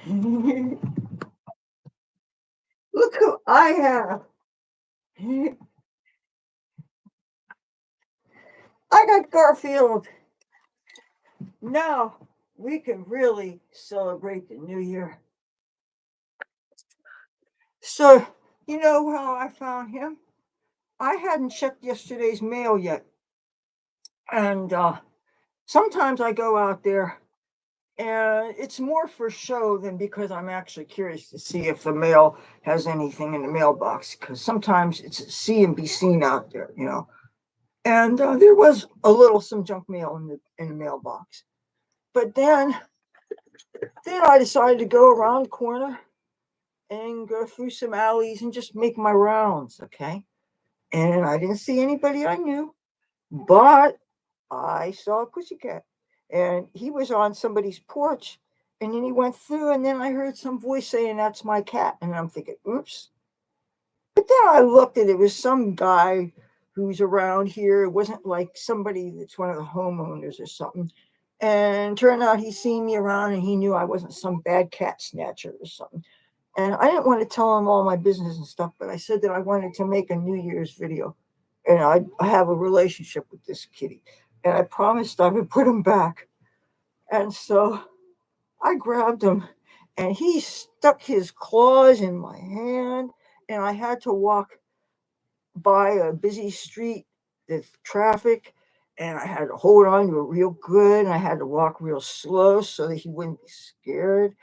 Look who I have. I got Garfield. Now we can really celebrate the new year. So, you know how I found him? I hadn't checked yesterday's mail yet. And sometimes I go out there and it's more for show than because I'm actually curious to see if the mail has anything in the mailbox. Because sometimes it's see and be seen out there, you know. And there was some junk mail in the mailbox. But then I decided to go around the corner and go through some alleys and just make my rounds, okay? And I didn't see anybody I knew, but I saw a pussycat, and he was on somebody's porch, and then he went through, and then I heard some voice saying, "That's my cat," and I'm thinking, "Oops." But then I looked, and it was some guy who's around here. It wasn't like somebody that's one of the homeowners or something. And turned out he seen me around, and he knew I wasn't some bad cat snatcher or something. And I didn't want to tell him all my business and stuff, but I said that I wanted to make a New Year's video, and I have a relationship with this kitty, and I promised I would put him back. And so I grabbed him, and he stuck his claws in my hand, and I had to walk by a busy street with traffic, and I had to hold on to it real good, and I had to walk real slow so that he wouldn't be scared.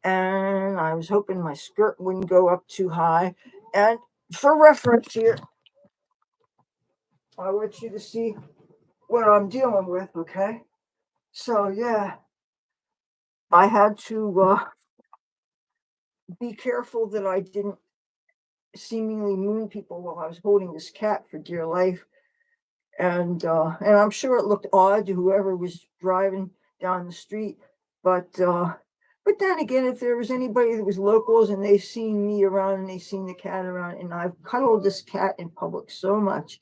And I was hoping my skirt wouldn't go up too high. And for reference here, I want you to see what I'm dealing with, okay? So yeah, I had to be careful that I didn't seemingly moon people while I was holding this cat for dear life. And I'm sure it looked odd to whoever was driving down the street, but then again, if there was anybody that was locals and they seen me around and they seen the cat around, and I've cuddled this cat in public so much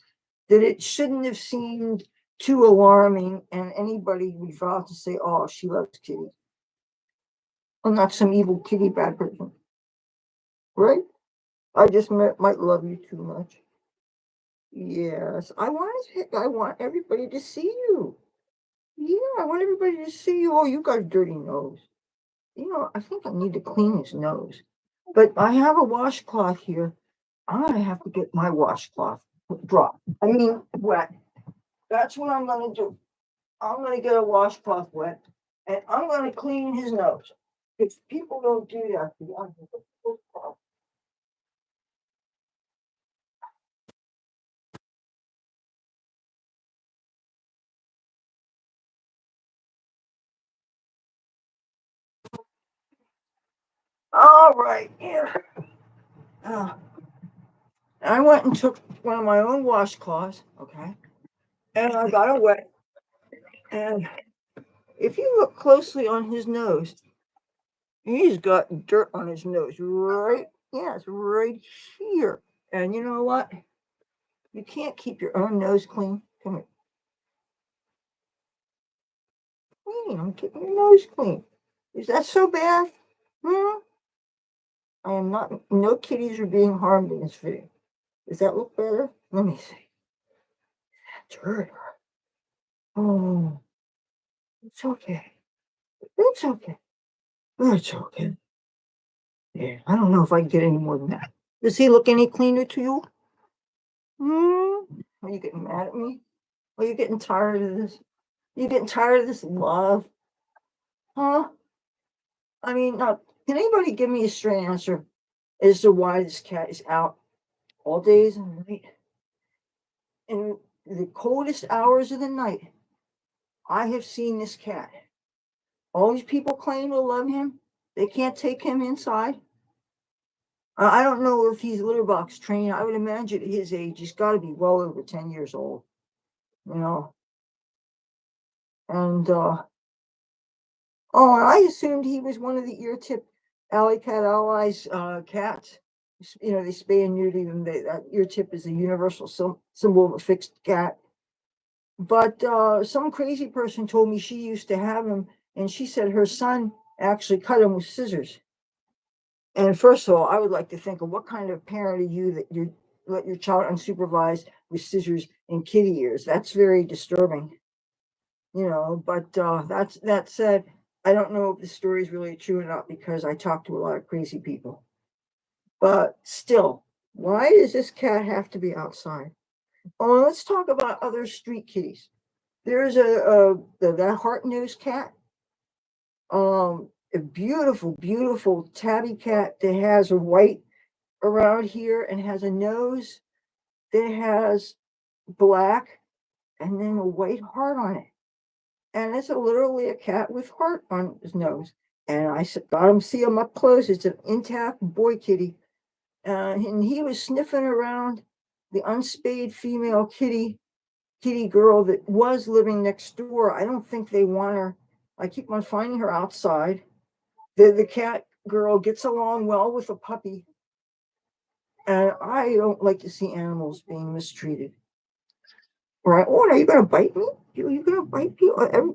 that it shouldn't have seemed too alarming, and anybody would vow to say, "Oh, she loves kitties." I'm not some evil kitty bad person, right? I just might love you too much. Yes, I want everybody to see you. Yeah, I want everybody to see you. Oh, you got a dirty nose. You know, I think I need to clean his nose. But I have a washcloth here. I have to get my washcloth wet. That's what I'm going to do. I'm going to get a washcloth wet, and I'm going to clean his nose. If people don't do that, all right, here. Uh, I went and took one of my own washcloths, okay, and I got it wet. And if you look closely on his nose, he's got dirt on his nose, right? Yes, right here. And you know what? You can't keep your own nose clean. Come here. Clean. I'm keeping your nose clean. Is that so bad? Hmm? I am not. No kitties are being harmed in this video. Does that look better? Let me see. Dirt. Oh, it's okay. It's okay. It's okay. Yeah, I don't know if I can get any more than that. Does he look any cleaner to you? Hmm? Are you getting mad at me? Are you getting tired of this? Are you getting tired of this love? Huh? I mean, can anybody give me a straight answer as to why this cat is out all days and night? In the coldest hours of the night, I have seen this cat. All these people claim to love him. They can't take him inside. I don't know if he's litter box trained. I would imagine at his age, he's got to be well over 10 years old, you know. And oh, and I assumed he was one of the ear tip alley cat allies cats. You know, they spay and neuter them. That ear tip is a universal symbol of a fixed cat. But some crazy person told me she used to have him, and she said her son actually cut him with scissors. And first of all, I would like to think of what kind of parent are you that you let your child unsupervised with scissors in kitty ears. That's very disturbing, But that said, I don't know if the story is really true or not because I talk to a lot of crazy people. But still, why does this cat have to be outside? Oh, let's talk about other street kitties. There's that heart-nosed cat, a beautiful, beautiful tabby cat that has a white around here and has a nose that has black and then a white heart on it. And it's literally a cat with heart on his nose. And I got him see him up close. It's an intact boy kitty, and he was sniffing around the unspayed female kitty girl that was living next door. I don't think they want her. I keep on finding her outside. The cat girl gets along well with the puppy, and I don't like to see animals being mistreated. Right? Oh, are you going to bite me? You going to bite me?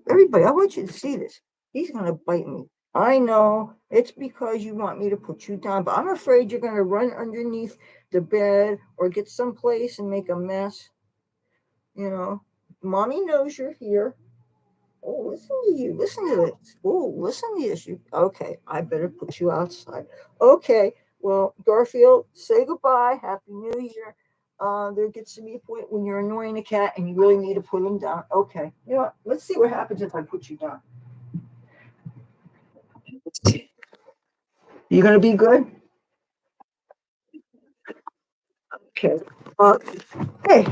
Everybody, I want you to see this. He's going to bite me. I know it's because you want me to put you down, but I'm afraid you're going to run underneath the bed or get someplace and make a mess. Mommy knows you're here. Oh, listen to you. Listen to this. Oh, listen to this. Okay, I better put you outside. Okay, well, Garfield, say goodbye. Happy New Year. There gets to be a point when you're annoying a cat and you really need to put him down. Okay, let's see what happens if I put you down. You gonna be good? Okay. Uh, hey.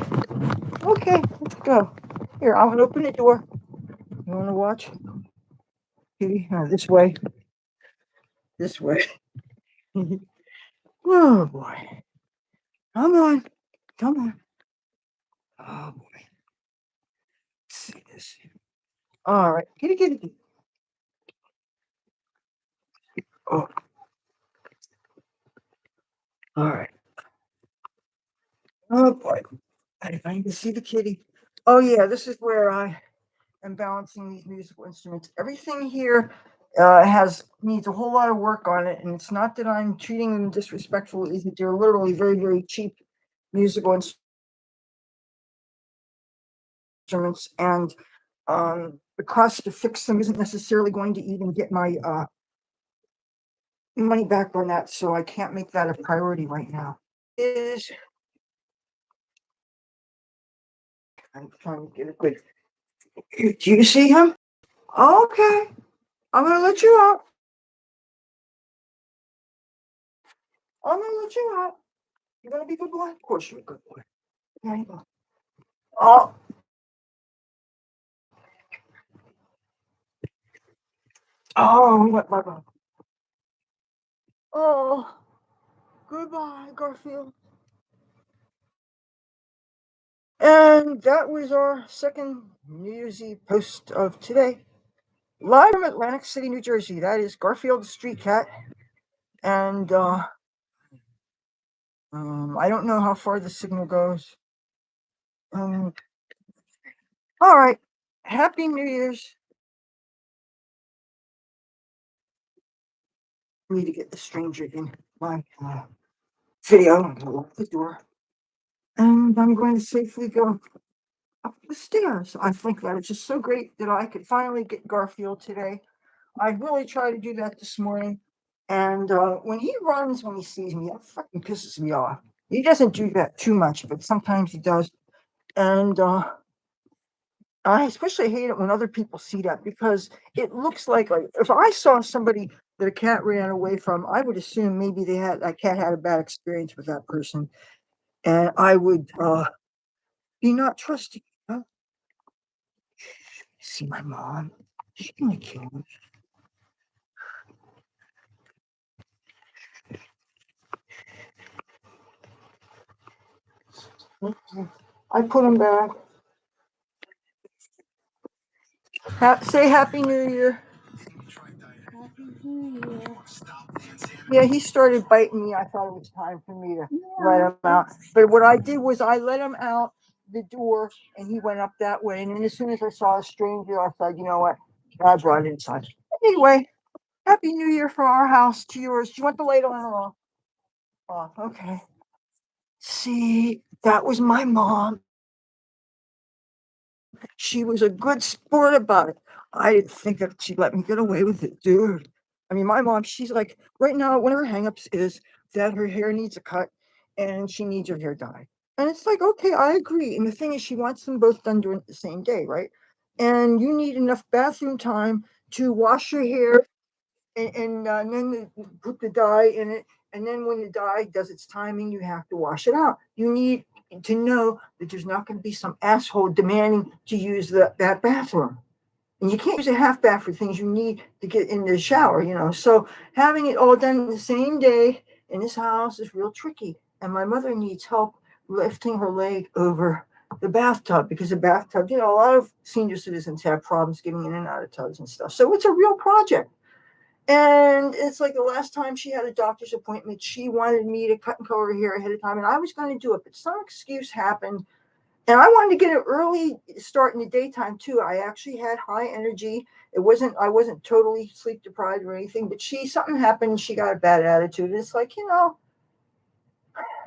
Okay, let's go. Here, I'm gonna open the door. You wanna watch? Okay, this way. This way. Oh boy. Come on. Come on. Oh boy. Let's see this. All right. Get. Oh, all right. Oh boy. I need to see the kitty. Oh yeah, this is where I am balancing these musical instruments. Everything here has needs a whole lot of work on it, and it's not that I'm treating them disrespectfully. Is that they're literally very, very cheap musical instruments, and the cost to fix them isn't necessarily going to even get my money back on that, so I can't make that a priority right now. Is I'm trying to get a good. Do you see him? Okay, I'm gonna let you out. I'm gonna let you out. You're gonna be a good boy. Of course, you're a good boy. There you go. Oh, bye bye. Oh, goodbye, Garfield. And that was our second New Year's Eve post of today. Live from Atlantic City, New Jersey. That is Garfield the Street Cat. And I don't know how far the signal goes. Um, all right. Happy New Year's. I need to get the stranger in my video. I'm going to lock the door. And I'm going to safely go up the stairs. I think that it's just so great that I could finally get Garfield today. I really tried to do that this morning. And when he runs, when he sees me, that fucking pisses me off. He doesn't do that too much, but sometimes he does. And I especially hate it when other people see that because it looks like if I saw somebody that a cat ran away from, I would assume maybe that cat had a bad experience with that person, and I would be not trusting. Huh? See my mom? She's gonna kill me. I put him back. Say Happy New Year. Happy New Year. Yeah, he started biting me. I thought it was time for me to let him out. But what I did was I let him out the door and he went up that way. And then as soon as I saw a stranger, I thought, you know what? I brought it inside. Anyway, Happy New Year from our house to yours. Do you want the light on or off? Off. Okay. See, that was my mom. She was a good sport about it. I didn't think that she'd let me get away with it, dude. I mean, my mom, she's like, right now, one of her hangups is that her hair needs a cut and she needs her hair dyed. And it's like, okay, I agree. And the thing is, she wants them both done during the same day, right? And you need enough bathroom time to wash your hair and then put the dye in it. And then when the dye does its timing, you have to wash it out. You need to know that there's not going to be some asshole demanding to use that bathroom. And you can't use a half bath for things you need to get in the shower, you know. So having it all done the same day in this house is real tricky. And my mother needs help lifting her leg over the bathtub because the bathtub, you know, a lot of senior citizens have problems getting in and out of tubs and stuff. So it's a real project. And it's like the last time she had a doctor's appointment, she wanted me to cut and color her hair ahead of time, and I was going to do it, but some excuse happened. And I wanted to get an early start in the daytime too. I actually had high energy. I wasn't totally sleep deprived or anything, but something happened. She got a bad attitude. It's like,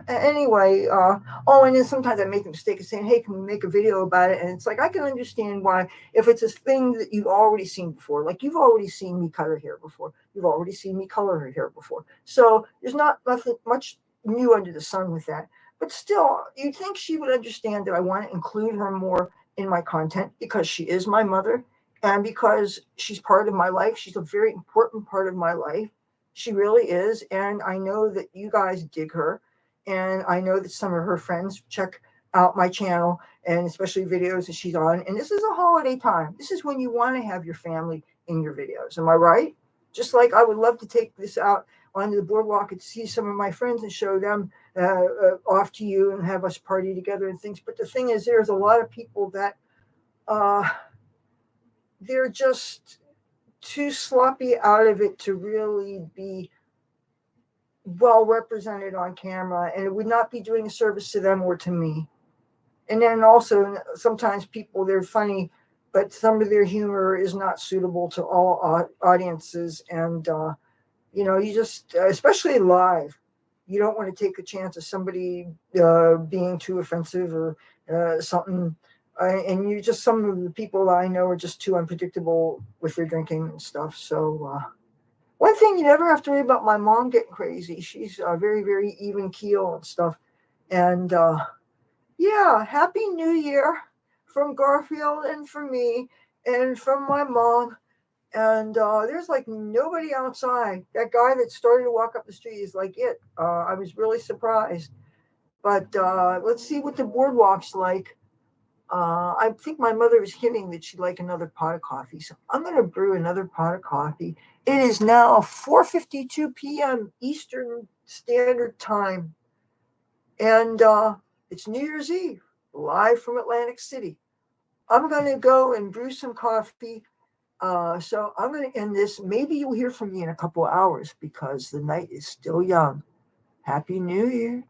anyway, oh, and then sometimes I make the mistake of saying, "Hey, can we make a video about it?" And it's like I can understand why if it's a thing that you've already seen before, like you've already seen me cut her hair before, you've already seen me color her hair before, so there's not nothing much new under the sun with that. But still, you'd think she would understand that I want to include her more in my content because she is my mother and because she's part of my life. She's a very important part of my life. She really is, and I know that you guys dig her and I know that some of her friends check out my channel and especially videos that she's on. And this is a holiday time. This is when you want to have your family in your videos. Am I right? Just like I would love to take this out onto the boardwalk and see some of my friends and show them off to you and have us party together and things. But the thing is, there's a lot of people that uh, they're just too sloppy out of it to really be well represented on camera, and it would not be doing a service to them or to me. And then also, sometimes people, they're funny, but some of their humor is not suitable to all audiences. And, you just, especially live, you don't want to take a chance of somebody being too offensive or something. And some of the people that I know are just too unpredictable with their drinking and stuff. So, one thing you never have to worry about my mom getting crazy. She's very, very even keel and stuff. And yeah, Happy New Year from Garfield and from me and from my mom. And there's like nobody outside. That guy that started to walk up the street is like it. I was really surprised. But let's see what the boardwalk's like. I think my mother was hinting that she'd like another pot of coffee, so I'm going to brew another pot of coffee. It is now 4:52 p.m. Eastern Standard Time, and it's New Year's Eve, live from Atlantic City. I'm going to go and brew some coffee. So I'm going to end this. Maybe you'll hear from me in a couple of hours because the night is still young. Happy New Year.